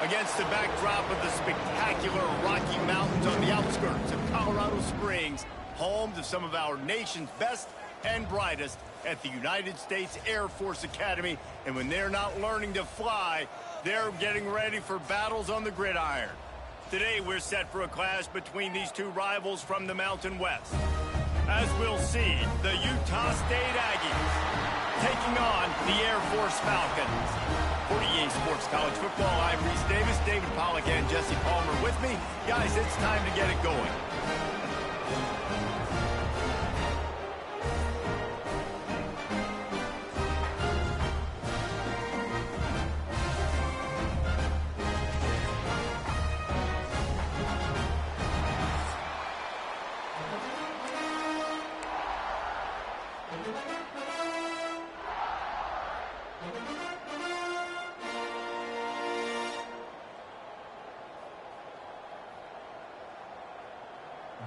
Against the backdrop of the spectacular Rocky Mountains on the outskirts of Colorado Springs, home to some of our nation's best and brightest at the United States Air Force Academy. And when they're not learning to fly, they're getting ready for battles on the gridiron. Today, we're set for a clash between these two rivals from the Mountain West. As we'll see, the Utah State Aggies taking on the Air Force Falcons. For EA Sports College Football, I'm Reese Davis, David Pollack, and Jesse Palmer with me. Guys, it's time to get it going.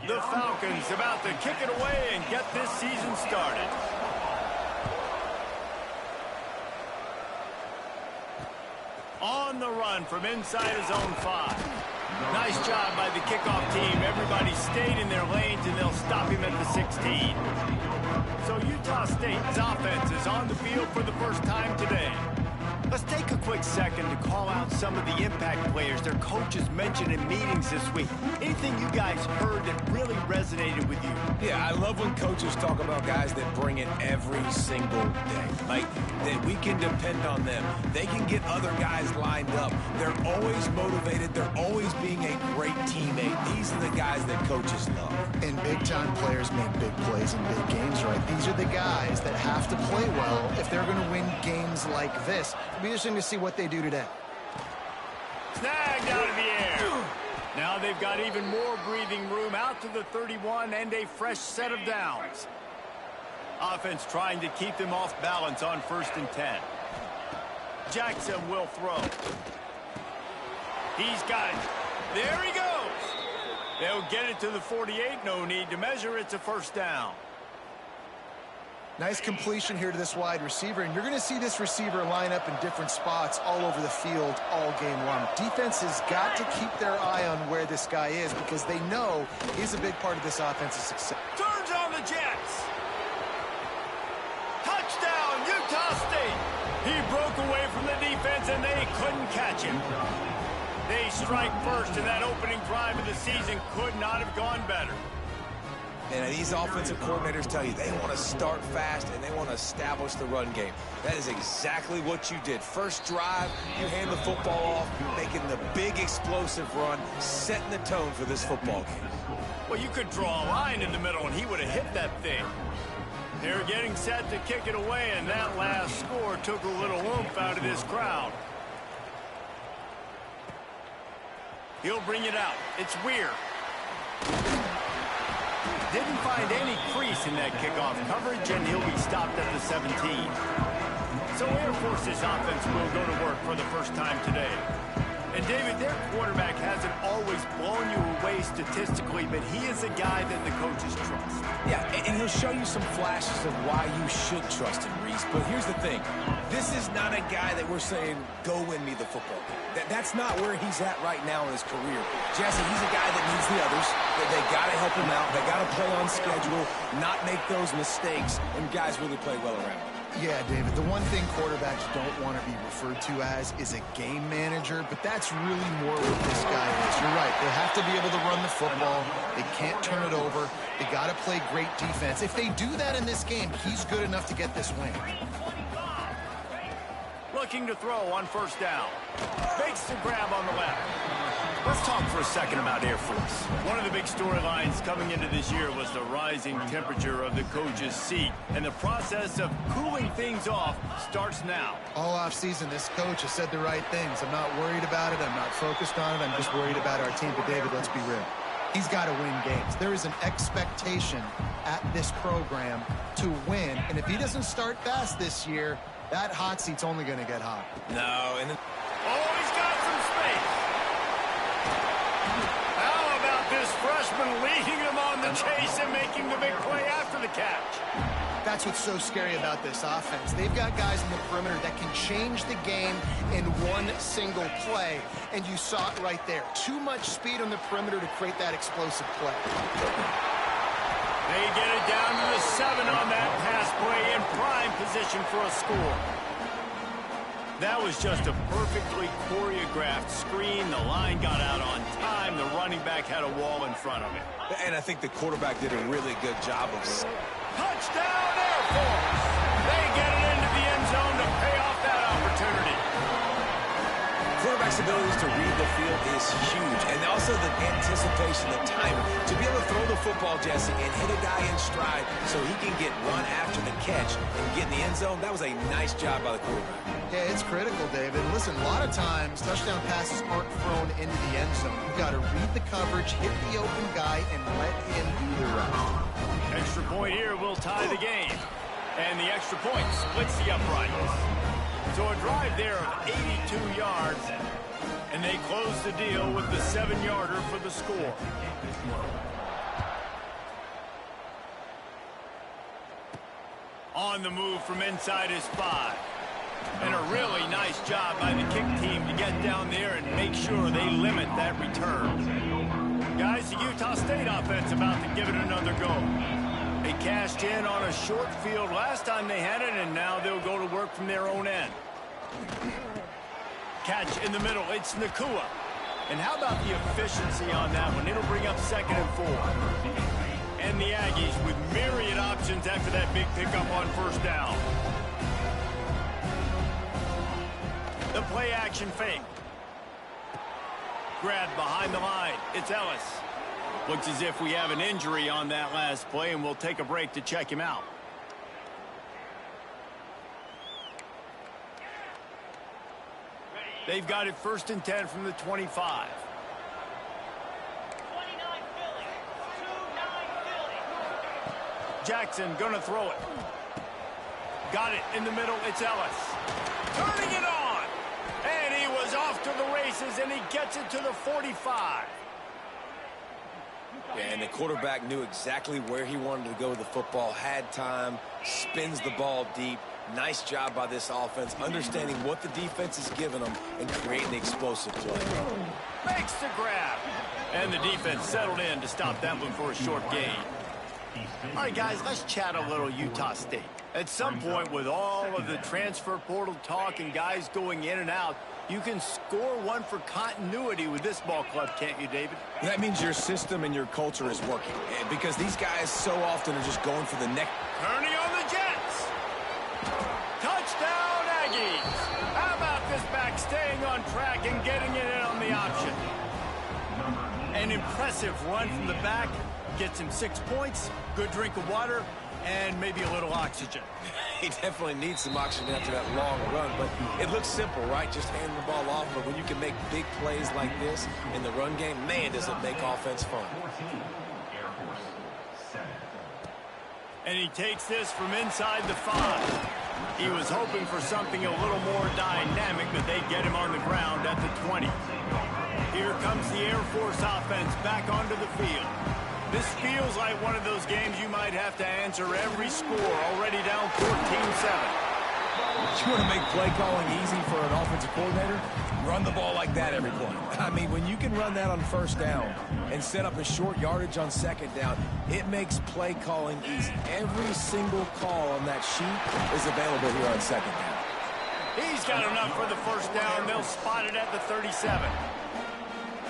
The Falcons about to kick it away and get this season started. On the run from inside his own 5. Nice job by the kickoff team. Everybody stayed in their lanes, and they'll stop him at the 16. So Utah State's offense is on the field for the first time today. Let's take a quick second to call out some of the impact players their coaches mentioned in meetings this week. Anything you guys heard that really resonated with you? Yeah, I love when coaches talk about guys that bring it every single day. Like, that we can depend on them. They can get other guys lined up. They're always motivated. They're always being a great teammate. These are the guys that coaches love. And big-time players make big plays in big games, right? These are the guys that have to play well if they're going to win games like this. It'll be interesting to see what they do today. Snagged out of the air. Now they've got even more breathing room out to the 31 and a fresh set of downs. Offense trying to keep them off balance on 1st and 10. Jackson will throw. He's got it. There he goes. They'll get it to the 48. No need to measure. It's a first down. Nice completion here to this wide receiver, and you're going to see this receiver line up in different spots all over the field all game long. Defense has got to keep their eye on where this guy is because they know he's a big part of this offensive success. Turns on the Jets. Touchdown, Utah State. He broke away from the defense, and they couldn't catch him. They strike first, and that opening drive of the season could not have gone better. And these offensive coordinators tell you they want to start fast and they want to establish the run game. That is exactly what you did. First drive, you hand the football off, making the big explosive run, setting the tone for this football game. Well, you could draw a line in the middle, and he would have hit that thing. They're getting set to kick it away, and that last score took a little oomph out of this crowd. He'll bring it out. It's Weir. Didn't find any crease in that kickoff coverage, and he'll be stopped at the 17. So Air Force's offense will go to work for the first time today. And, David, their quarterback hasn't always blown you away statistically, but he is a guy that the coaches trust. Yeah, and he'll show you some flashes of why you should trust him, Reese. But here's the thing. This is not a guy that we're saying, go win me the football game. That's not where he's at right now in his career. Jesse, he's a guy that needs the others. They got to help him out. They got to play on schedule, not make those mistakes, and guys really play well around him. Yeah, David, the one thing quarterbacks don't want to be referred to as is a game manager, but that's really more what this guy is. You're right. They have to be able to run the football. They can't turn it over. They got to play great defense. If they do that in this game, he's good enough to get this win. Looking to throw on 1st down. Fakes the grab on the left. Let's talk for a second about Air Force. One of the big storylines coming into this year was the rising temperature of the coach's seat, and the process of cooling things off starts now. All offseason, this coach has said the right things. I'm not worried about it. I'm not focused on it. I'm just worried about our team. But, David, let's be real. He's got to win games. There is an expectation at this program to win, and if he doesn't start fast this year, that hot seat's only going to get hot. No, and oh, he's got some space. How about this freshman linesman leading him on the chase and making the big play after the catch. That's what's so scary about this offense. They've got guys in the perimeter that can change the game in one single play, and you saw it right there. Too much speed on the perimeter to create that explosive play. They get it down to the 7 on that pass play in prime position for a score. That was just a perfectly choreographed screen. The line got out on time. The running back had a wall in front of it. And I think the quarterback did a really good job of it. Touchdown, Air Force! They get it into the end zone to pay off that opportunity. Quarterback's abilities to read the field is huge. And also the anticipation, the timing. To be able to throw the football, Jesse, and hit a guy in stride so he can get run after the catch and get in the end zone, that was a nice job by the quarterback. Yeah, it's critical, David. Listen, a lot of times, touchdown passes aren't thrown into the end zone. You've got to read the coverage, hit the open guy, and let him do the rest. Extra point here will tie the game. And the extra point splits the uprights. So a drive there of 82 yards. And they close the deal with the 7-yarder for the score. On the move from inside his 5. And a really nice job by the kick team to get down there and make sure they limit that return. Guys, the Utah State offense about to give it another go. They cashed in on a short field last time they had it, and now they'll go to work from their own end. Catch in the middle. It's Nakua. And how about the efficiency on that one? It'll bring up 2nd and 4. And the Aggies with myriad options after that big pickup on first down. The play action fake. Grab behind the line. It's Ellis. Looks as if we have an injury on that last play, and we'll take a break to check him out. They've got it 1st and 10 from the 25. 29 Philly. 2-9 Philly. Jackson gonna throw it. Got it in the middle. It's Ellis. Turning it on. And he was off to the races, and he gets it to the 45. Yeah, and the quarterback knew exactly where he wanted to go with the football, had time, spins the ball deep. Nice job by this offense, understanding what the defense is giving them and creating the explosive play. Makes the grab. And the defense settled in to stop that one for a short gain. All right, guys, let's chat a little Utah State. At some point, with all of the transfer portal talk and guys going in and out, you can score one for continuity with this ball club, can't you, David? That means your system and your culture is working, because these guys so often are just going for the next. Turning on the Jets. Touchdown, Aggies. How about this back staying on track and getting it in on the option? An impressive run from the back. Gets him 6 points, good drink of water, and maybe a little oxygen. He definitely needs some oxygen after that long run, but it looks simple, right? Just handing the ball off, but when you can make big plays like this in the run game, man, does it make offense fun. And he takes this from inside the 5. He was hoping for something a little more dynamic, but they get him on the ground at the 20. Here comes the Air Force offense back onto the field. This feels like one of those games you might have to answer every score, already down 14-7. You want to make play calling easy for an offensive coordinator? Run the ball like that every play. I mean, when you can run that on first down and set up a short yardage on second down, it makes play calling easy. Every single call on that sheet is available here on second down. He's got enough for the first down. They'll spot it at the 37.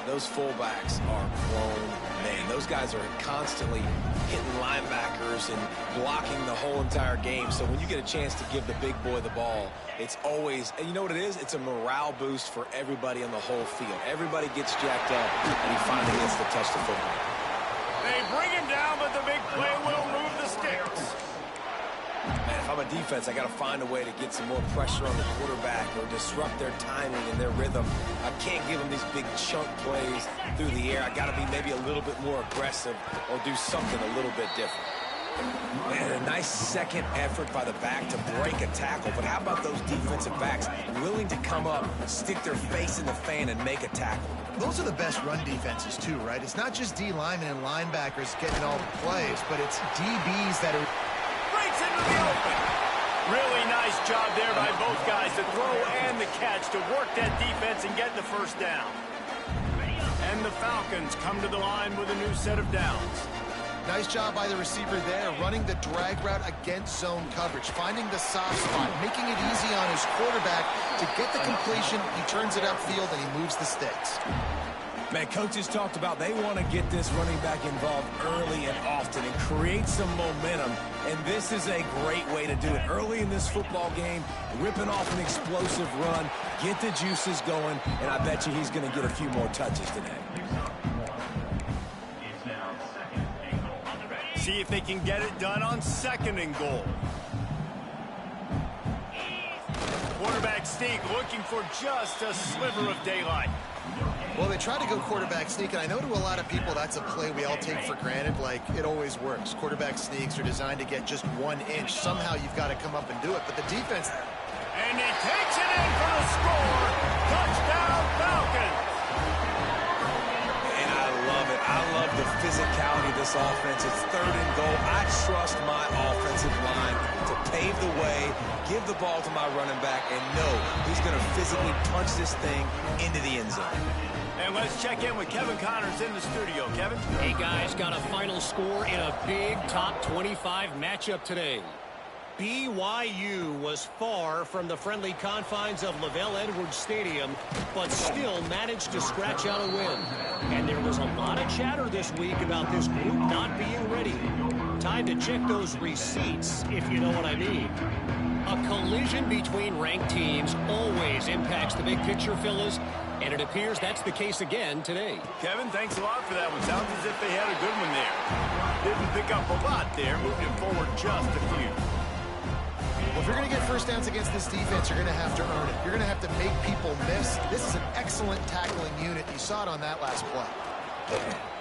Those fullbacks are grown men. Those guys are constantly hitting linebackers and blocking the whole entire game. So when you get a chance to give the big boy the ball, it's always, and you know what it is? It's a morale boost for everybody on the whole field. Everybody gets jacked up, and he finally gets to touch the football. They bring him down, but the big play will move the sticks. Man, if I'm a defense, I got to find a way to get some more pressure on the quarterback or disrupt their timing and their rhythm. I can't give them these big chunk plays through the air. I got to be maybe a little bit more aggressive or do something a little bit different. And a nice second effort by the back to break a tackle. But how about those defensive backs willing to come up, stick their face in the fan, and make a tackle? Those are the best run defenses, too, right? It's not just D linemen and linebackers getting all the plays, but it's DBs that are... Breaks into the open. Really nice job there by both guys, the throw and the catch, to work that defense and get the first down. And the Falcons come to the line with a new set of downs. Nice job by the receiver there, running the drag route against zone coverage, finding the soft spot, making it easy on his quarterback to get the completion. He turns it upfield, and he moves the sticks. Man, coaches talked about they want to get this running back involved early and often and create some momentum, and this is a great way to do it. Early in this football game, ripping off an explosive run, get the juices going, and I bet you he's going to get a few more touches today. See if they can get it done on 2nd and goal. Quarterback sneak, looking for just a sliver of daylight. Well, they try to go quarterback sneak, and I know to a lot of people that's a play we all take for granted, like it always works. Quarterback sneaks are designed to get just 1 inch. Somehow you've got to come up and do it, but the defense... And he takes it in for the score. Touchdown, Falcons. And I love it. I love the physicality of this offense. It's 3rd and goal. I trust my offensive line to pave the way, give the ball to my running back, and know he's going to physically punch this thing into the end zone. And let's check in with Kevin Connors in the studio. Kevin? Hey, guys, got a final score in a big top 25 matchup today. BYU was far from the friendly confines of LaVell Edwards Stadium, but still managed to scratch out a win. And there was a lot of chatter this week about this group not being ready. Time to check those receipts, if you know what I mean. A collision between ranked teams always impacts the big picture, fellas, and it appears that's the case again today. Kevin, thanks a lot for that one. Sounds as if they had a good one there. Didn't pick up a lot there, moving forward just a few. Well, if you're going to get first downs against this defense, you're going to have to earn it. You're going to have to make people miss. This is an excellent tackling unit. You saw it on that last play.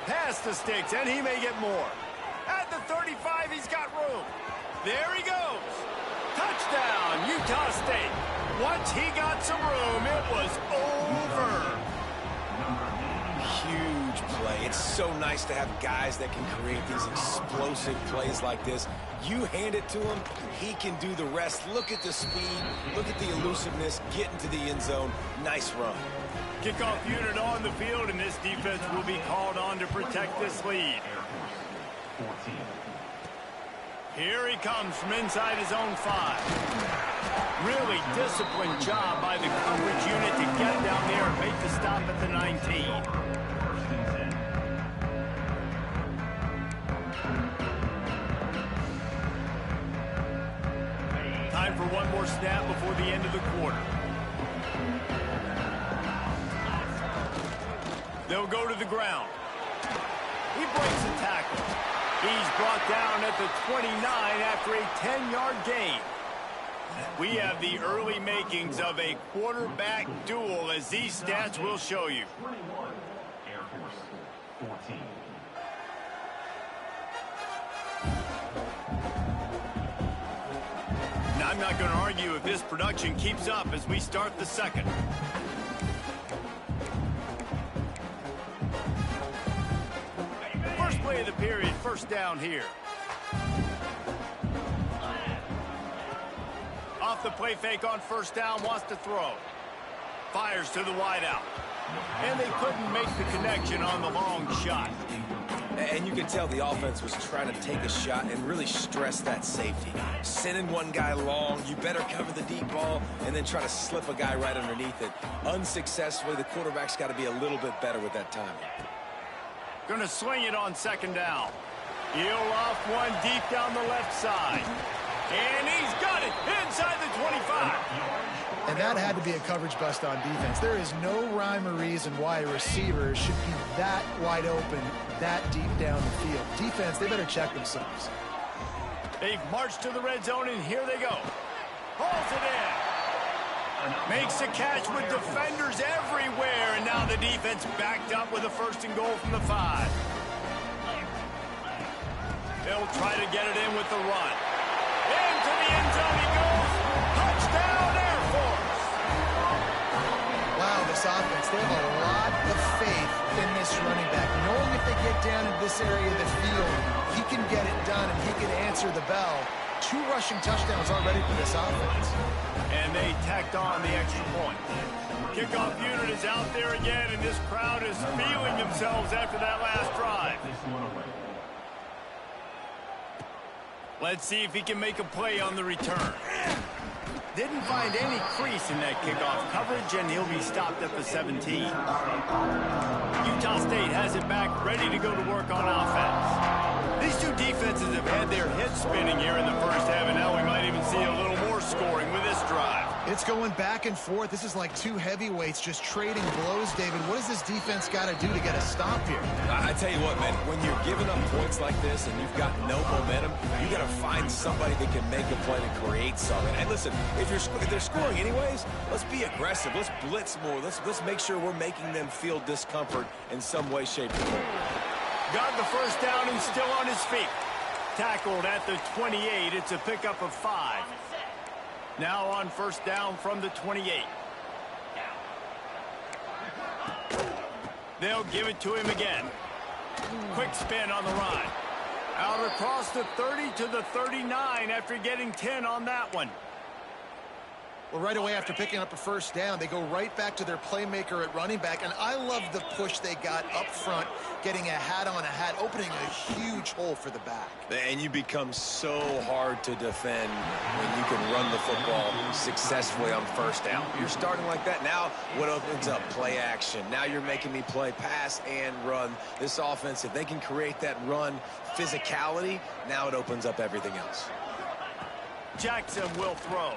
Past the sticks, and he may get more. At the 35, he's got room. There he goes. Touchdown, Utah State. Once he got some room, it was over. Huge play. It's so nice to have guys that can create these explosive plays like this. You hand it to him, he can do the rest. Look at the speed, look at the elusiveness, get into the end zone. Nice run. Kickoff unit on the field, and this defense will be called on to protect this lead. Here he comes from inside his own 5. Really disciplined job by the coverage unit to get down there and make the stop at the 19. Time for one more snap before the end of the quarter. They'll go to the ground. He breaks a tackle. He's brought down at the 29 after a 10-yard gain. We have the early makings of a quarterback duel, as these stats will show you. Air Force 14. Now, I'm not going to argue if this production keeps up as we start the second. First play of the period, first down here. Off the play fake on first down, wants to throw. Fires to the wideout. And they couldn't make the connection on the long shot. And you can tell the offense was trying to take a shot and really stress that safety. Sending one guy long, you better cover the deep ball, and then try to slip a guy right underneath it. Unsuccessfully, the quarterback's got to be a little bit better with that timing. Going to swing it on second down. He'll off one deep down the left side. And he's got it inside the 25. And that had to be a coverage bust on defense. There is no rhyme or reason why a receiver should be that wide open, that deep down the field. Defense, they better check themselves. They've marched to the red zone, and here they go. Hauls it in. Makes a catch with defenders everywhere, and now the defense backed up with a first and goal from the 5. They'll They'll try to get it in with the run. Into the end zone he goes. Touchdown, Air Force. Wow, this offense, they have a lot of faith in this running back. Knowing if they get down in this area of the field, he can get it done and he can answer the bell. 2 rushing touchdowns already for this offense. And they tacked on the extra point. Kickoff unit is out there again, and this crowd is feeling themselves after that last drive. Let's see if he can make a play on the return. Didn't find any crease in that kickoff coverage, and he'll be stopped at the 17. Utah State has it back, ready to go to work on offense. These two defenses have had their heads spinning here in the first half, and now we might even see a little more scoring with this drive. It's going back and forth. This is like 2 heavyweights just trading blows, David. What does this defense got to do to get a stop here? I tell you what, man, when you're giving up points like this and you've got no momentum, you got to find somebody that can make a play to create something. And listen, if they're scoring anyways, let's be aggressive. Let's blitz more. Let's make sure we're making them feel discomfort in some way, shape, or form. Got the first down and still on his feet. Tackled at the 28. It's a pickup of 5. Now on first down from the 28. They'll give it to him again. Quick spin on the run. Out across the 30 to the 39 after getting 10 on that one. Well, right away after picking up a first down, they go right back to their playmaker at running back. And I love the push they got up front, getting a hat on a hat, opening a huge hole for the back. And you become so hard to defend when you can run the football successfully on first down. You're starting like that. Now what opens up? Play action. Now you're making me play pass and run. This offense, if they can create that run physicality, now it opens up everything else. Jackson will throw.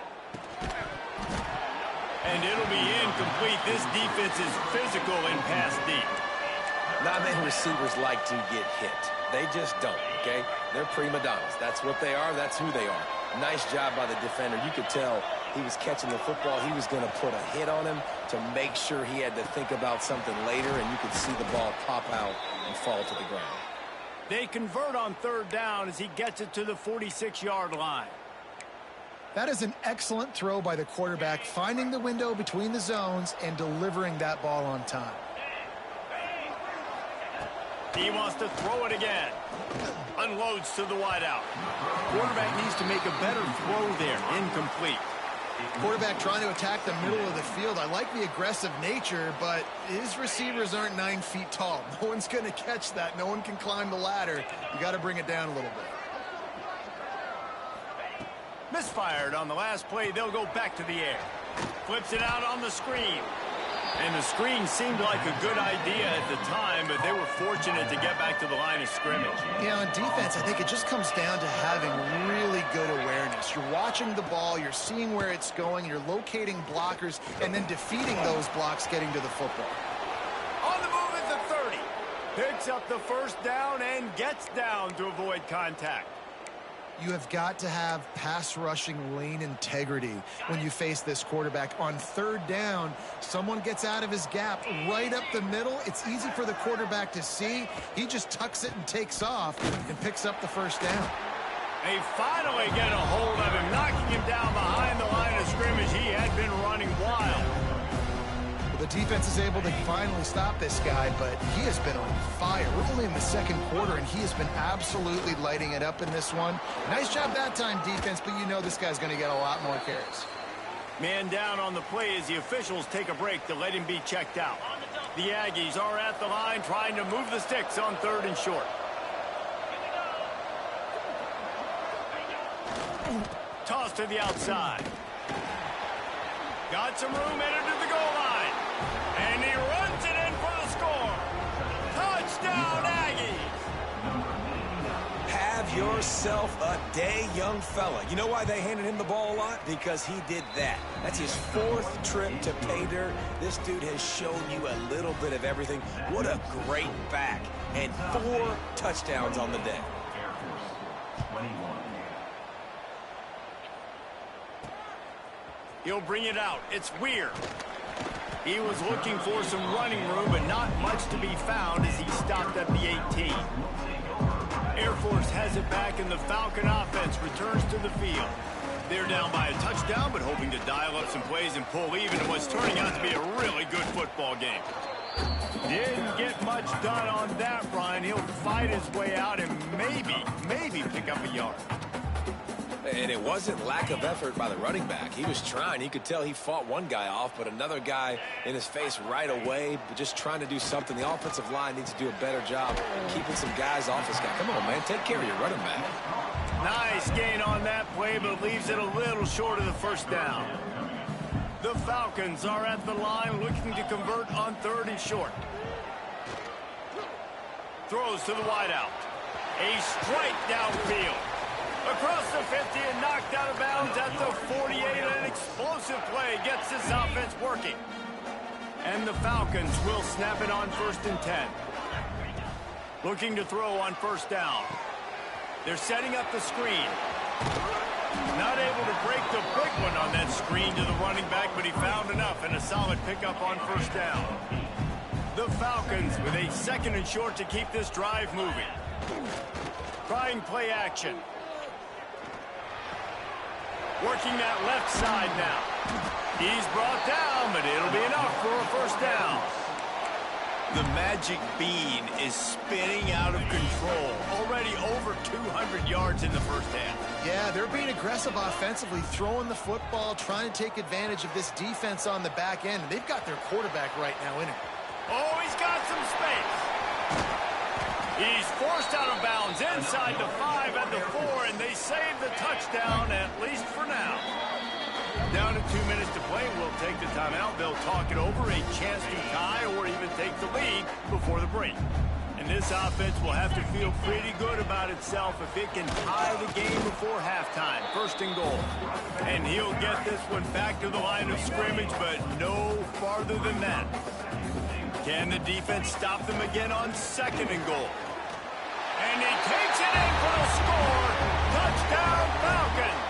And it'll be incomplete. This defense is physical and pass deep. Not many receivers like to get hit. They just don't, okay? They're prima donnas. That's what they are. That's who they are. Nice job by the defender. You could tell he was catching the football. He was going to put a hit on him to make sure he had to think about something later, and you could see the ball pop out and fall to the ground. They convert on third down as he gets it to the 46-yard line. That is an excellent throw by the quarterback, finding the window between the zones and delivering that ball on time. He wants to throw it again. Unloads to the wideout. Quarterback needs to make a better throw there. Incomplete. Quarterback trying to attack the middle of the field. I like the aggressive nature, but his receivers aren't 9 feet tall. No one's going to catch that. No one can climb the ladder. You got to bring it down a little bit. Misfired on the last play. They'll go back to the air. Flips it out on the screen. And the screen seemed like a good idea at the time, but they were fortunate to get back to the line of scrimmage. Yeah, on defense, I think it just comes down to having really good awareness. You're watching the ball, you're seeing where it's going, you're locating blockers, and then defeating those blocks getting to the football. On the move at the 30. Picks up the first down and gets down to avoid contact. You have got to have pass rushing lane integrity when you face this quarterback. On third down, someone gets out of his gap right up the middle. It's easy for the quarterback to see. He just tucks it and takes off and picks up the first down. They finally get a hold of him, knocking him down behind the line of scrimmage. He had been running wild. The defense is able to finally stop this guy, but he has been on fire. We're only in the second quarter, and he has been absolutely lighting it up in this one. Nice job that time, defense, but you know this guy's going to get a lot more carries. Man down on the play as the officials take a break to let him be checked out. The Aggies are at the line trying to move the sticks on third and short. Toss to the outside. Got some room headed to the goal line. And he runs it in for the score. Touchdown, Aggies. Have yourself a day, young fella. You know why they handed him the ball a lot? Because he did that. That's his 4th trip to pay dirt. This dude has shown you a little bit of everything. What a great back. And 4 touchdowns on the day. Air Force 21. He'll bring it out. It's Weir. He was looking for some running room, but not much to be found as he stopped at the 18. Air Force has it back, and the Falcon offense returns to the field. They're down by a touchdown, but hoping to dial up some plays and pull even in what's turning out to be a really good football game. Didn't get much done on that run. He'll fight his way out and maybe pick up a yard. And it wasn't lack of effort by the running back. He was trying. You could tell he fought one guy off, but another guy in his face right away, but just trying to do something. The offensive line needs to do a better job keeping some guys off this guy. Come on, man. Take care of your running back. Nice gain on that play, but leaves it a little short of the first down. The Falcons are at the line looking to convert on 3rd and short. Throws to the wideout. A strike downfield. Across the 50 and knocked out of bounds at the 48. An explosive play gets this offense working. And the Falcons will snap it on 1st and 10. Looking to throw on 1st down. They're setting up the screen. Not able to break the big one on that screen to the running back, but he found enough and a solid pickup on 1st down. The Falcons with a 2nd and short to keep this drive moving. Trying play action. Working that left side now. He's brought down, but it'll be enough for a 1st down. The magic bean is spinning out of control. Already over 200 yards in the first half. Yeah, they're being aggressive offensively, throwing the football, trying to take advantage of this defense on the back end. They've got their quarterback right now in it. Oh, he's got some space. He's forced out of bounds inside the 5 and the 4, and they save the touchdown, at least for now. Down to 2 minutes to play. We'll take the timeout. They'll talk it over, a chance to tie or even take the lead before the break. And this offense will have to feel pretty good about itself if it can tie the game before halftime. 1st and goal. And he'll get this one back to the line of scrimmage, but no farther than that. Can the defense stop them again on 2nd and goal? And he takes it in for the score. Touchdown, Falcons.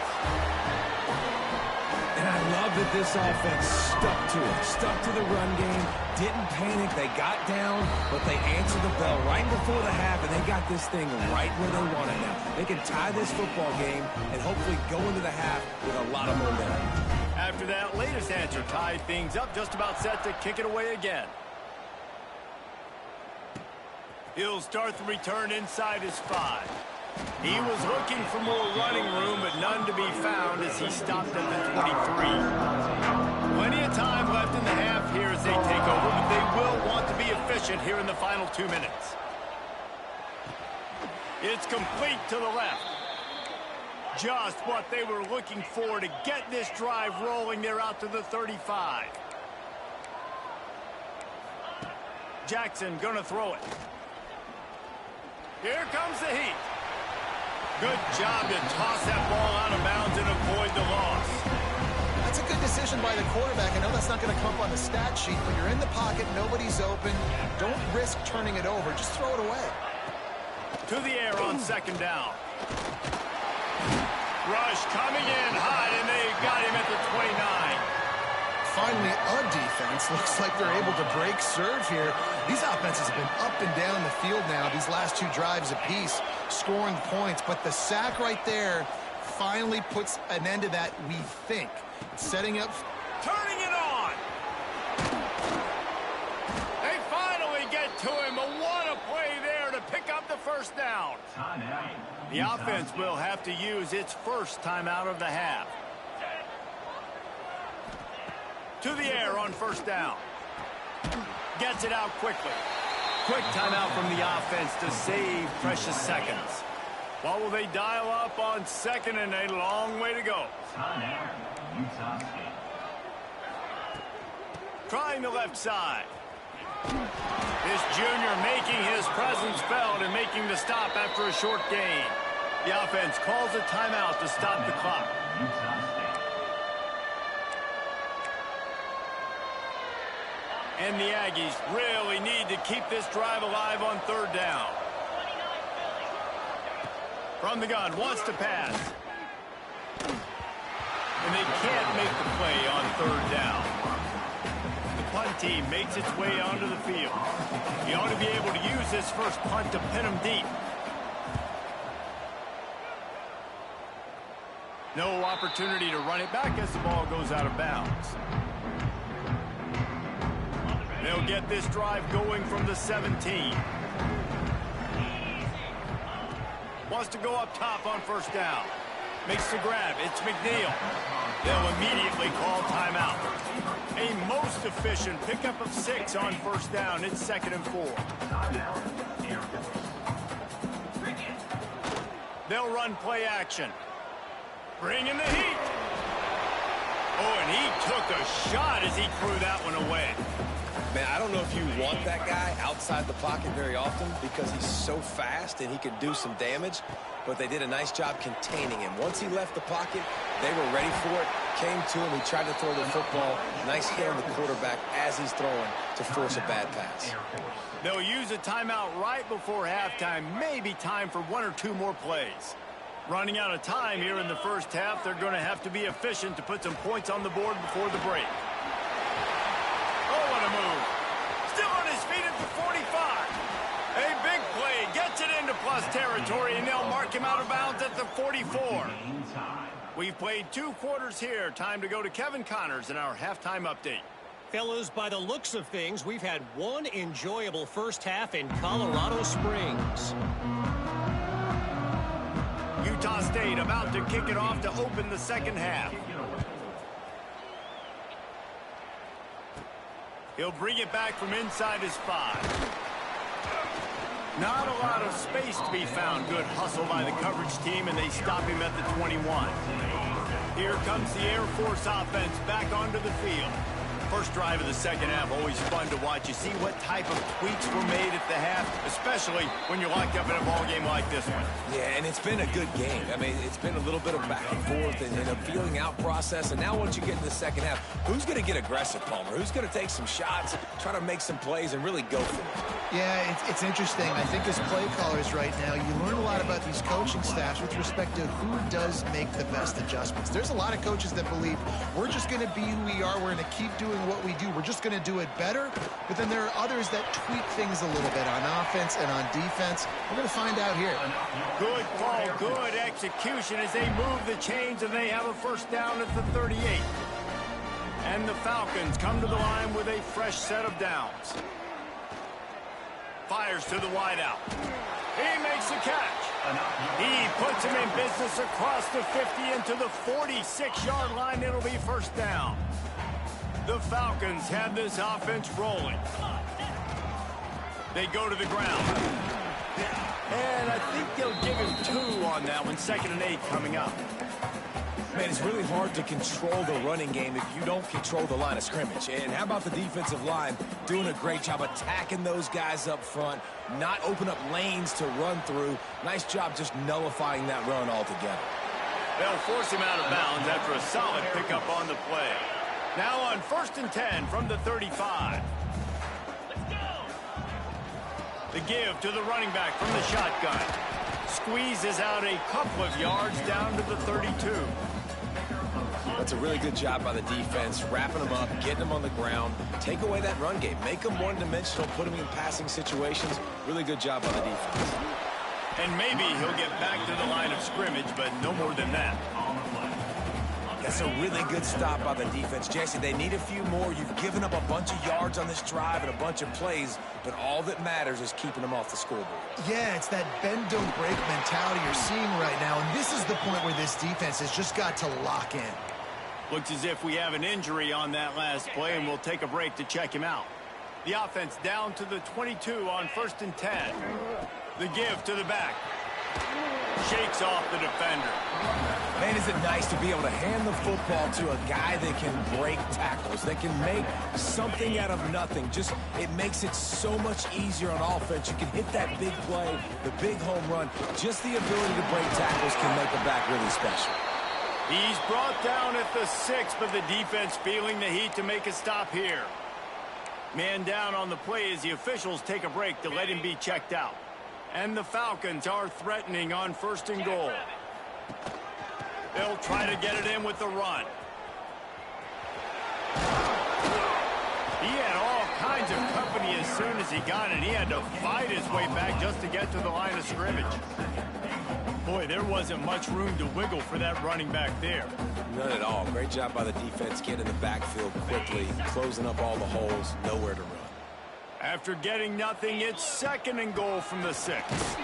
And I love that this offense stuck to it, stuck to the run game, didn't panic. They got down, but they answered the bell right before the half, and they got this thing right where they want it now. They can tie this football game and hopefully go into the half with a lot of momentum. After that latest answer tied things up, just about set to kick it away again. He'll start the return inside his 5. He was looking for more running room, but none to be found as he stopped at the 23. Plenty of time left in the half here as they take over, but they will want to be efficient here in the final 2 minutes. It's complete to the left. Just what they were looking for to get this drive rolling. They're out to the 35. Jackson gonna throw it. Here comes the heat. Good job to toss that ball out of bounds and avoid the loss. That's a good decision by the quarterback. I know that's not going to come up on the stat sheet, but you're in the pocket, nobody's open. Don't risk turning it over. Just throw it away. To the air on 2nd down. Rush coming in high, and they got him at the 29. Finally, a defense. Looks like they're able to break serve here. These offenses have been up and down the field now, these last 2 drives apiece, scoring points. But the sack right there finally puts an end to that, we think. Setting up. Turning it on. They finally get to him, but what a play there to pick up the 1st down. The offense will have to use its 1st timeout of the half. To the air on 1st down. Gets it out quickly. Quick timeout from the offense to save precious seconds. What will they dial up on 2nd and a long way to go? Trying the left side. This junior making his presence felt and making the stop after a short gain. The offense calls a timeout to stop the clock. And the Aggies really need to keep this drive alive on 3rd down. From the gun, wants to pass. And they can't make the play on 3rd down. The punt team makes its way onto the field. He ought to be able to use this first punt to pin him deep. No opportunity to run it back as the ball goes out of bounds. They'll get this drive going from the 17. Wants to go up top on first down. Makes the grab. It's McNeil. They'll immediately call timeout. A most efficient pickup of 6 on first down. It's 2nd and 4. They'll run play action. Bring in the heat. Oh, and he took a shot as he threw that one away. Man, I don't know if you want that guy outside the pocket very often because he's so fast and he can do some damage, but they did a nice job containing him. Once he left the pocket, they were ready for it, came to him, he tried to throw the football. Nice hit on the quarterback as he's throwing to force a bad pass. They'll use a timeout right before halftime, maybe time for 1 or 2 more plays. Running out of time here in the first half, they're going to have to be efficient to put some points on the board before the break. Oh, what a move. Still on his feet at the 45. A big play, gets it into plus territory, and they'll mark him out of bounds at the 44. We've played 2 quarters here. Time to go to Kevin Connors in our halftime update. Fellas, by the looks of things, we've had one enjoyable first half in Colorado Springs. Utah State about to kick it off to open the second half. He'll bring it back from inside his 5. Not a lot of space to be found. Good hustle by the coverage team, and they stop him at the 21. Here comes the Air Force offense back onto the field. First drive of the second half, always fun to watch. You see what type of tweaks were made at the half, especially when you're locked up in a ball game like this one. Yeah, and it's been a good game. I mean, it's been a little bit of back and forth and a feeling out process. And now once you get into the second half, who's going to get aggressive, Palmer? Who's going to take some shots, try to make some plays, and really go for it? Yeah, it's interesting. I think as play callers right now, you learn a lot about these coaching staffs with respect to who does make the best adjustments. There's a lot of coaches that believe we're just going to be who we are. We're going to keep doing what we do. We're just going to do it better. But then there are others that tweak things a little bit on offense and on defense. We're going to find out here. Good call, good execution as they move the chains, and they have a first down at the 38. And the Falcons come to the line with a fresh set of downs. Fires to the wideout. He makes the catch. He puts him in business across the 50 into the 46-yard line. It'll be first down. The Falcons have this offense rolling. They go to the ground. And I think they'll give him 2 on that one. 2nd and 8 coming up. Man, it's really hard to control the running game if you don't control the line of scrimmage. And how about the defensive line doing a great job attacking those guys up front, not open up lanes to run through. Nice job just nullifying that run altogether. They'll force him out of bounds after a solid pickup on the play. Now on 1st and 10 from the 35. Let's go. The give to the running back from the shotgun. Squeezes out a couple of yards down to the 32. That's a really good job by the defense, wrapping them up, getting them on the ground, take away that run game, make them one-dimensional, put them in passing situations. Really good job by the defense. And maybe he'll get back to the line of scrimmage, but no more than that. That's a really good stop by the defense. Jesse, they need a few more. You've given up a bunch of yards on this drive and a bunch of plays, but all that matters is keeping them off the scoreboard. Yeah, it's that bend, don't break mentality you're seeing right now, and this is the point where this defense has just got to lock in. Looks as if we have an injury on that last play, and we'll take a break to check him out. The offense down to the 22 on 1st and 10. The give to the back. Shakes off the defender. Man, is it nice to be able to hand the football to a guy that can break tackles, that can make something out of nothing. Just, it makes it so much easier on offense. You can hit that big play, the big home run. Just the ability to break tackles can make a back really special. He's brought down at the 6, but the defense feeling the heat to make a stop here. Man down on the play as the officials take a break to let him be checked out. And the Falcons are threatening on 1st and goal. They'll try to get it in with the run. He had all kinds of company as soon as he got it. He had to fight his way back just to get to the line of scrimmage. Boy, there wasn't much room to wiggle for that running back there. None at all. Great job by the defense getting in the backfield quickly, closing up all the holes, nowhere to run. After getting nothing, it's 2nd and goal from the 6.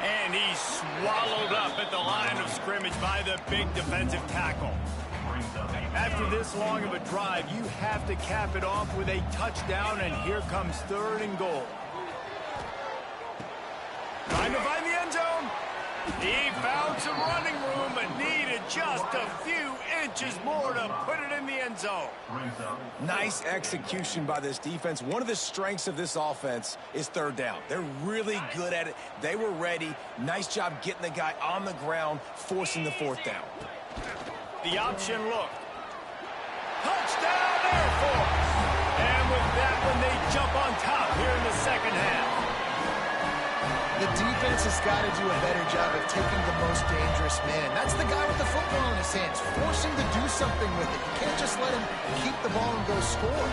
And he's swallowed up at the line of scrimmage by the big defensive tackle. After this long of a drive, you have to cap it off with a touchdown, and here comes 3rd and goal. Trying to find the end zone. He found some running room, but needed just a few inches more to put it in the end zone. Nice execution by this defense. One of the strengths of this offense is 3rd down. They're really good at it. They were ready. Nice job getting the guy on the ground, forcing the 4th down. The option look. Touchdown, Air Force! And with that one, they jump on top here in the 2nd half. The defense has got to do a better job of taking the most dangerous man. That's the guy with the football in his hands, forcing to do something with it. You can't just let him keep the ball and go score.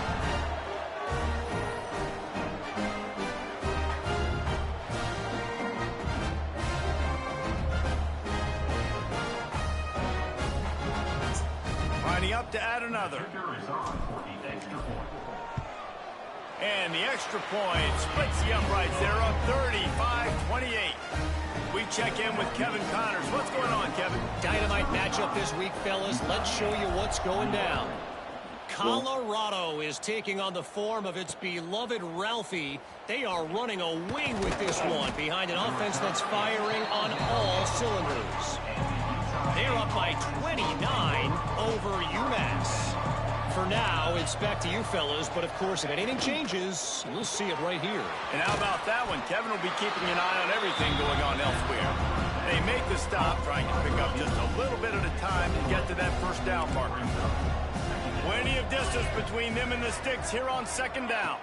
Lining up to add another. And the extra point splits the uprights. They're up 35-28. We check in with Kevin Connors. What's going on, Kevin? Dynamite matchup this week, fellas. Let's show you what's going down. Colorado is taking on the form of its beloved Ralphie. They are running a wing with this one behind an offense that's firing on all cylinders. They're up by 29 over UMass. For now, it's back to you fellas, but of course, if anything changes, we'll see it right here. And how about that one? Kevin will be keeping an eye on everything going on elsewhere. They make the stop, trying to pick up just a little bit at a time and get to that 1st down marker. Plenty of distance between them and the sticks here on 2nd down.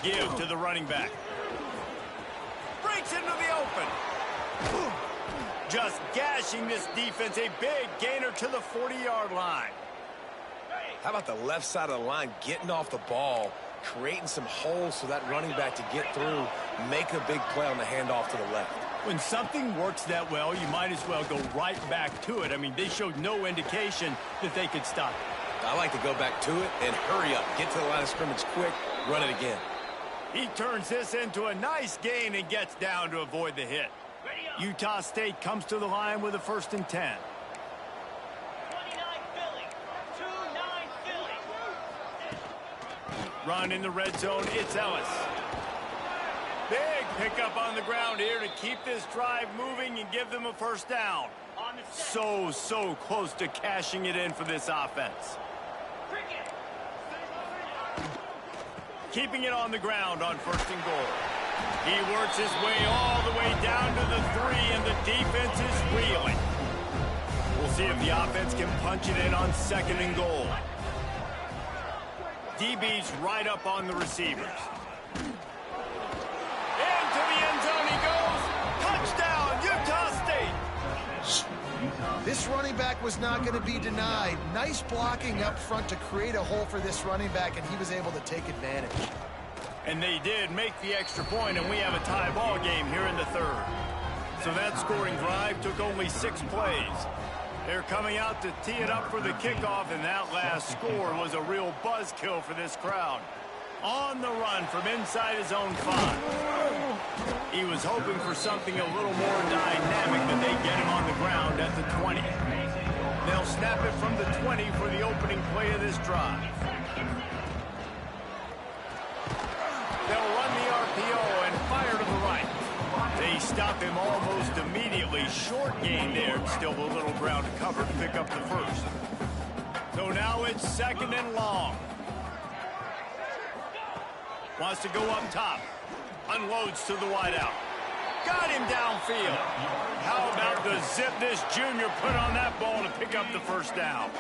Give to the running back. Breaks into the open. Just gashing this defense, a big gainer to the 40-yard line. How about the left side of the line getting off the ball, creating some holes for that running back to get through, make a big play on the handoff to the left. When something works that well, you might as well go right back to it. I mean, they showed no indication that they could stop it. I like to go back to it and hurry up, get to the line of scrimmage quick, run it again. He turns this into a nice gain and gets down to avoid the hit. Utah State comes to the line with a 1st and 10. Run in the red zone, it's Ellis. Big pickup on the ground here to keep this drive moving and give them a 1st down. So close to cashing it in for this offense. Keeping it on the ground on 1st and goal. He works his way all the way down to the 3, and the defense is reeling. We'll see if the offense can punch it in on 2nd and goal. DB's right up on the receivers. Into the end zone he goes. Touchdown, Utah State. This running back was not going to be denied. Nice blocking up front to create a hole for this running back, and he was able to take advantage. And they did make the extra point, and we have a tie ball game here in the 3rd. So that scoring drive took only 6 plays. They're coming out to tee it up for the kickoff, and that last score was a real buzzkill for this crowd. On the run from inside his own 5. He was hoping for something a little more dynamic, but they get him on the ground at the 20. They'll snap it from the 20 for the opening play of this drive. They'll run the RPO and fire to the right. They stop him almost immediately. Short gain there. Still a little ground to cover to pick up the 1st. So now it's 2nd and long. Wants to go up top. Unloads to the wideout. Got him downfield. How about the zip this junior put on that ball to pick up the 1st down?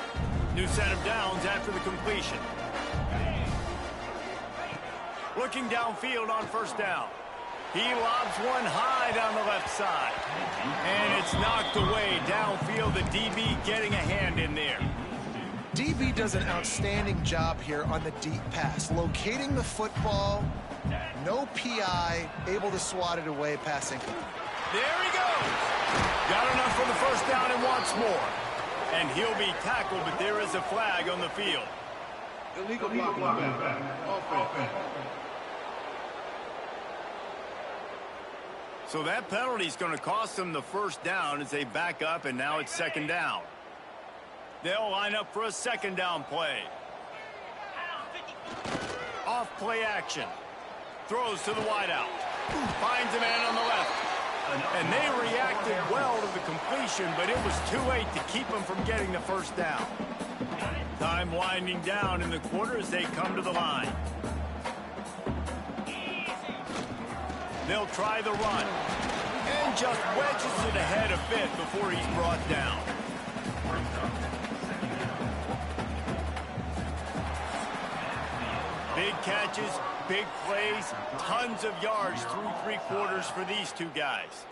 New set of downs after the completion. Looking downfield on 1st down. He lobs one high down the left side. And it's knocked away downfield. The DB getting a hand in there. DB does an outstanding job here on the deep pass. Locating the football, no PI, able to swat it away passing. There he goes. Got enough for the first down and wants more. And he'll be tackled, but there is a flag on the field. Illegal blocking. Offense. So that penalty is going to cost them the first down as they back up, and now it's second down. They'll line up for a second down play. Off play action. Throws to the wideout. Finds a man on the left. And they reacted well to the completion, but it was too late to keep them from getting the first down. Time winding down in the quarter as they come to the line. They'll try the run. And just wedges it ahead a bit before he's brought down. Big catches, big plays, tons of yards through three quarters for these two guys.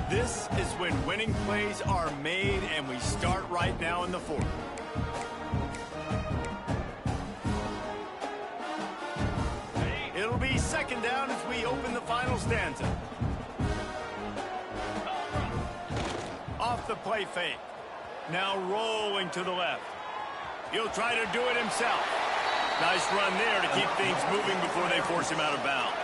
This is when winning plays are made, and we start right now in the fourth. It'll be second down as we open the final stanza. Off the play fake. Now rolling to the left. He'll try to do it himself. Nice run there to keep things moving before they force him out of bounds.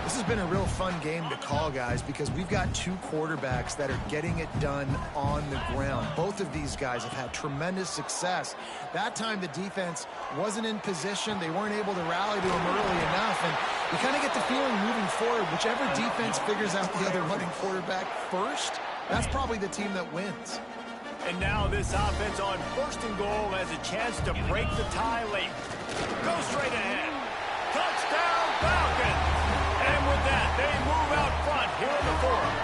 This has been a real fun game to call, guys, because we've got two quarterbacks that are getting it done on the ground. Both of these guys have had tremendous success. That time the defense wasn't in position. They weren't able to rally to him early enough. And you kind of get the feeling moving forward, whichever defense figures out the other running quarterback first, that's probably the team that wins. And now this offense on first and goal has a chance to break the tie late. Go straight ahead. Touchdown, Falcons! And with that, they move out front here in the fourth.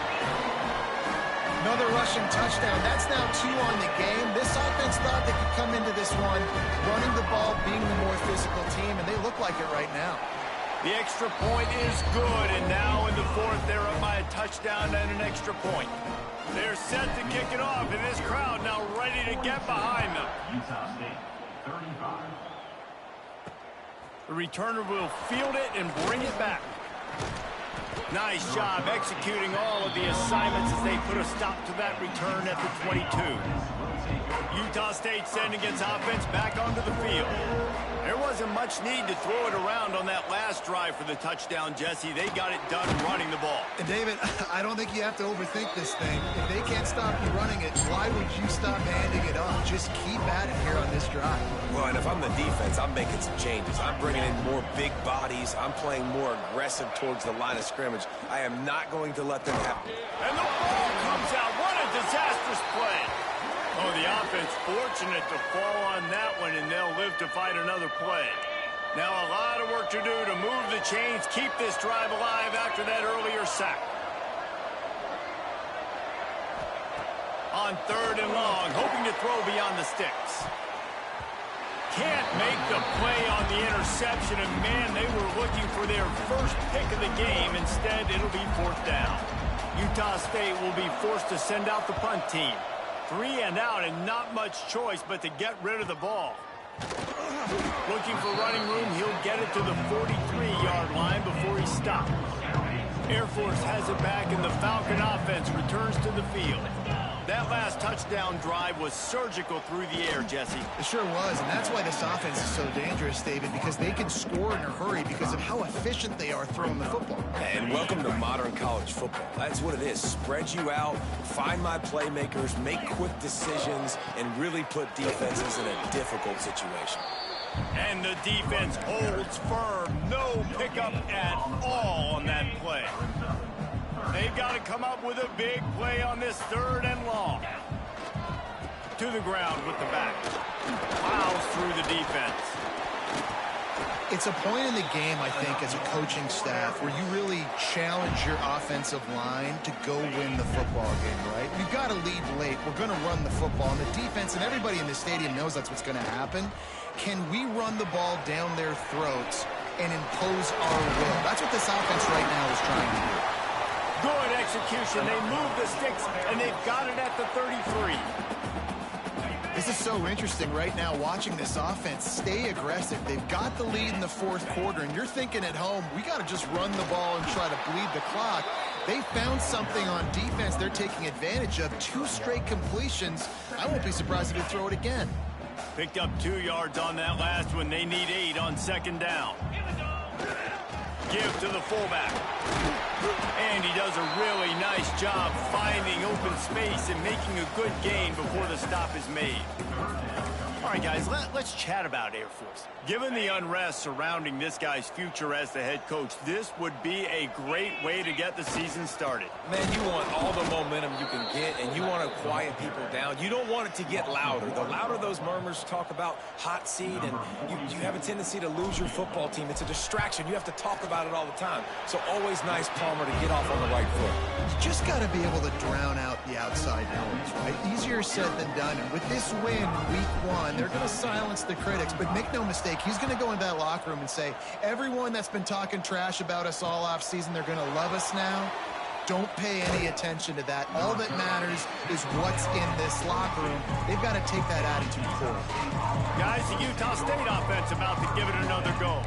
Another rushing touchdown. That's now 2 on the game. This offense thought they could come into this one running the ball, being the more physical team, and they look like it right now. The extra point is good, and now in the fourth, they're up by a touchdown and an extra point. They're set to kick it off, and this crowd now ready to get behind them. Utah State, 35. The returner will field it and bring it back. Nice job executing all of the assignments as they put a stop to that return at the 22. Utah State sending its offense back onto the field. There wasn't much need to throw it around on that last drive for the touchdown, Jesse. They got it done running the ball. And David, I don't think you have to overthink this thing. If they can't stop you running it, why would you stop handing it off? Just keep at it here on this drive. Well, and if I'm the defense, I'm making some changes. I'm bringing in more big bodies. I'm playing more aggressive towards the line of scrimmage. I am not going to let them have... And the ball comes out. What a disastrous play. Oh, the offense fortunate to fall on that one, and they'll live to fight another play. Now a lot of work to do to move the chains, keep this drive alive after that earlier sack. On third and long, hoping to throw beyond the sticks. Can't make the play on the interception, and man, they were looking for their first pick of the game. Instead, it'll be fourth down. Utah State will be forced to send out the punt team. 3 and out, and not much choice but to get rid of the ball. Looking for running room, he'll get it to the 43-yard line before he stops. Air Force has it back, and the Falcon offense returns to the field. That last touchdown drive was surgical through the air, Jesse. It sure was, and that's why this offense is so dangerous, David, because they can score in a hurry because of how efficient they are throwing the football. And welcome to modern college football. That's what it is. Spread you out, find my playmakers, make quick decisions, and really put defenses in a difficult situation. And the defense holds firm. No pickup at all on that play. They've got to come up with a big play on this third and long. To the ground with the back. Plows through the defense. It's a point in the game, I think, as a coaching staff where you really challenge your offensive line to go win the football game, right? We've got to lead late. We're going to run the football. And the defense, and everybody in the stadium knows that's what's going to happen. Can we run the ball down their throats and impose our will? That's what this offense right now is trying to do. Good execution. They move the sticks, and they've got it at the 33. This is so interesting right now watching this offense stay aggressive. They've got the lead in the fourth quarter, and you're thinking at home, we got to just run the ball and try to bleed the clock. They found something on defense they're taking advantage of. 2 straight completions. I won't be surprised if they throw it again. Picked up 2 yards on that last one. They need 8 on second down. Give to the fullback. And he does a really nice job finding open space and making a good gain before the stop is made. All right, guys, let's chat about Air Force. Given the unrest surrounding this guy's future as the head coach, this would be a great way to get the season started. Man, you want all the momentum you can get, and you want to quiet people down. You don't want it to get louder. The louder those murmurs talk about hot seat, and you have a tendency to lose your football team. It's a distraction. You have to talk about it all the time. So always nice, Palmer, to get off on the right foot. You just got to be able to drown out the outside noise, right? Easier said than done. And with this win, week 1, they're going to silence the critics. But make no mistake, he's going to go into that locker room and say, everyone that's been talking trash about us all off season, they're going to love us now. Don't pay any attention to that. All that matters is what's in this locker room. They've got to take that attitude forward. Guys, the Utah State offense about to give it another go.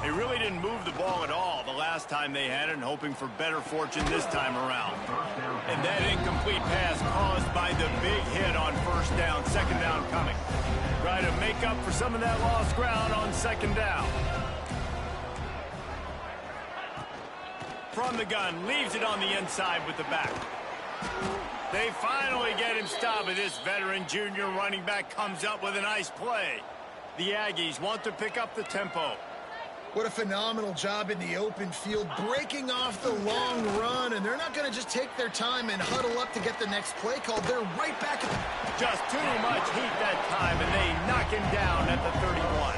They really didn't move the ball at all the last time they had it, and hoping for better fortune this time around. And that incomplete pass caused by the big hit on first down, second down coming. Try to make up for some of that lost ground on second down. From the gun, leaves it on the inside with the back. They finally get him stopped, but this veteran junior running back comes up with a nice play. The Aggies want to pick up the tempo. What a phenomenal job in the open field, breaking off the long run, and they're not going to just take their time and huddle up to get the next play called. They're right back at the... Just too much heat that time, and they knock him down at the 31.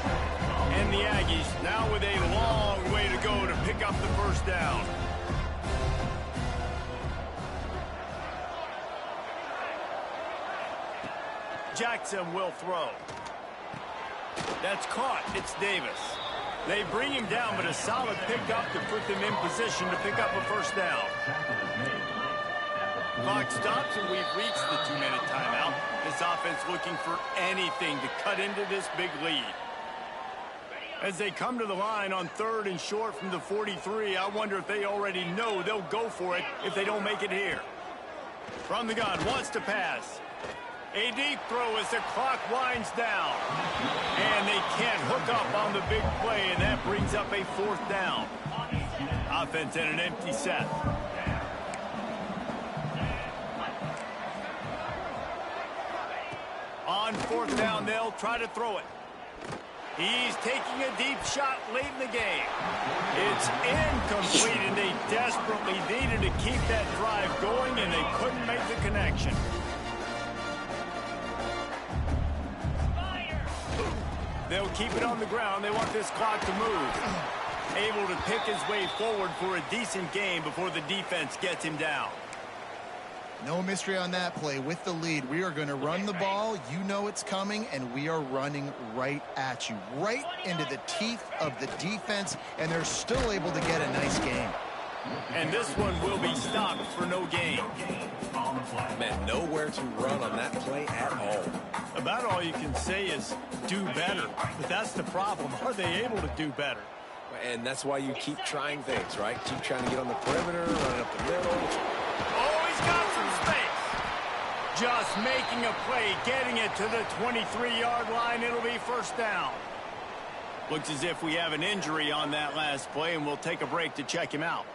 And the Aggies now with a long way to go to pick up the first down. Jackson will throw. That's caught. It's Davis. They bring him down, but a solid pickup to put them in position to pick up a first down. Clock stops, and we've reached the 2-minute timeout. This offense looking for anything to cut into this big lead. As they come to the line on 3rd and short from the 43, I wonder if they already know they'll go for it if they don't make it here. From the gun, wants to pass. A deep throw as the clock winds down. And they can't hook up on the big play, and that brings up a 4th down. Offense in an empty set. On 4th down, they'll try to throw it. He's taking a deep shot late in the game. It's incomplete, and they desperately needed to keep that drive going, and they couldn't make the connection. They'll keep it on the ground. They want this clock to move. Able to pick his way forward for a decent game before the defense gets him down. No mystery on that play. With the lead, we are going to run the ball. You know it's coming, and we are running right at you, right into the teeth of the defense, and they're still able to get a nice game. And this one will be stopped for no gain. Man, nowhere to run on that play at all. About all you can say is do better. But that's the problem. Are they able to do better? And that's why you keep trying things, right? Keep trying to get on the perimeter, running up the middle. Oh, he's got some space. Just making a play, getting it to the 23-yard line. It'll be first down. Looks as if we have an injury on that last play, and we'll take a break to check him out.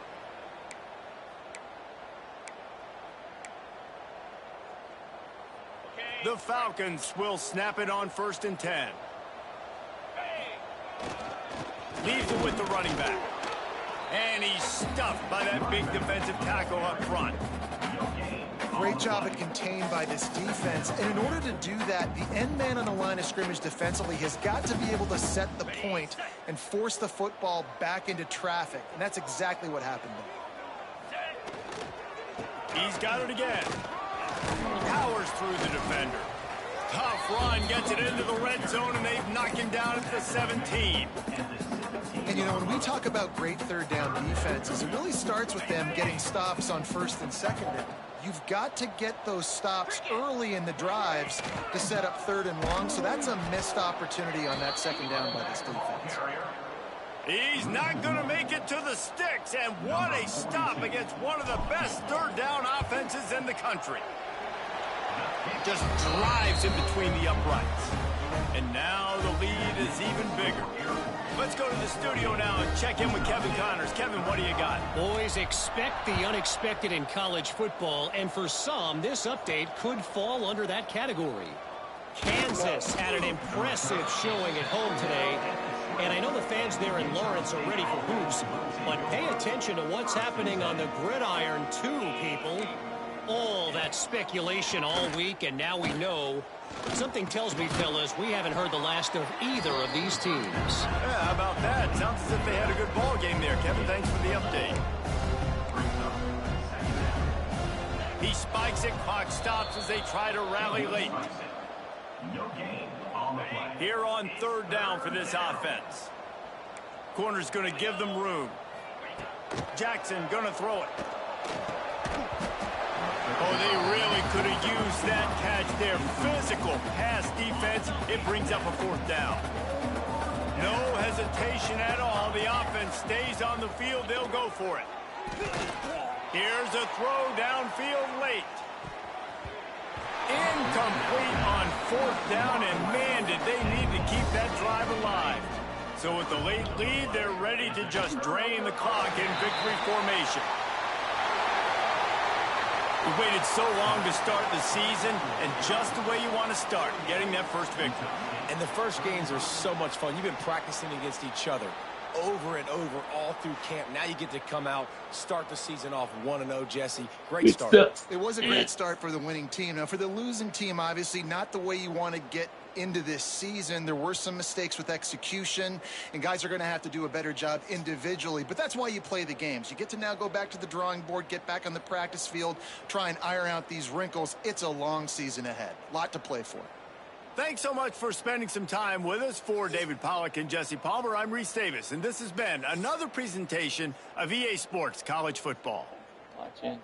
The Falcons will snap it on 1st and 10. Leaves it with the running back. And he's stuffed by that big defensive tackle up front. Great job at contained by this defense. And in order to do that, the end man on the line of scrimmage defensively has got to be able to set the point and force the football back into traffic. And that's exactly what happened there. He's got it again. Powers through the defender. Tough run, gets it into the red zone, and they've knocked him down at the 17. And, you know, when we talk about great 3rd down defenses, it really starts with them getting stops on 1st and 2nd down. You've got to get those stops early in the drives to set up 3rd and long, so that's a missed opportunity on that 2nd down by this defense. He's not going to make it to the sticks, and what a stop against one of the best 3rd down offenses in the country. Just drives in between the uprights. And now the lead is even bigger. Let's go to the studio now and check in with Kevin Connors. Kevin, what do you got? Boys, expect the unexpected in college football, and for some, this update could fall under that category. Kansas had an impressive showing at home today, and I know the fans there in Lawrence are ready for hoops, but pay attention to what's happening on the gridiron too, people. All that speculation all week, and now we know. Something tells me, fellas, we haven't heard the last of either of these teams. Yeah, how about that? Sounds as if they had a good ball game there. Kevin, thanks for the update. He spikes it, clock stops as they try to rally late. Here on 3rd down for this offense. Corner's going to give them room. Jackson going to throw it. Oh, they really could have used that catch there. Physical pass defense. It brings up a 4th down. No hesitation at all. The offense stays on the field. They'll go for it. Here's a throw downfield late. Incomplete on 4th down, and man, did they need to keep that drive alive. So with the late lead, they're ready to just drain the clock in victory formation. We waited so long to start the season, and just the way you want to start, getting that first victory. And the first games are so much fun. You've been practicing against each other over and over all through camp. Now you get to come out, start the season off 1-0, Jesse. Great start. It was a great start for the winning team. Now, for the losing team, obviously not the way you want to get into this season. There were some mistakes with execution, and guys are going to have to do a better job individually, but that's why you play the games. You get to now go back to the drawing board, get back on the practice field, try and iron out these wrinkles. It's a long season ahead. A lot to play for. Thanks so much for spending some time with us. For David Pollack and Jesse Palmer, I'm Reese Davis, and this has been another presentation of EA Sports College Football. Watch it.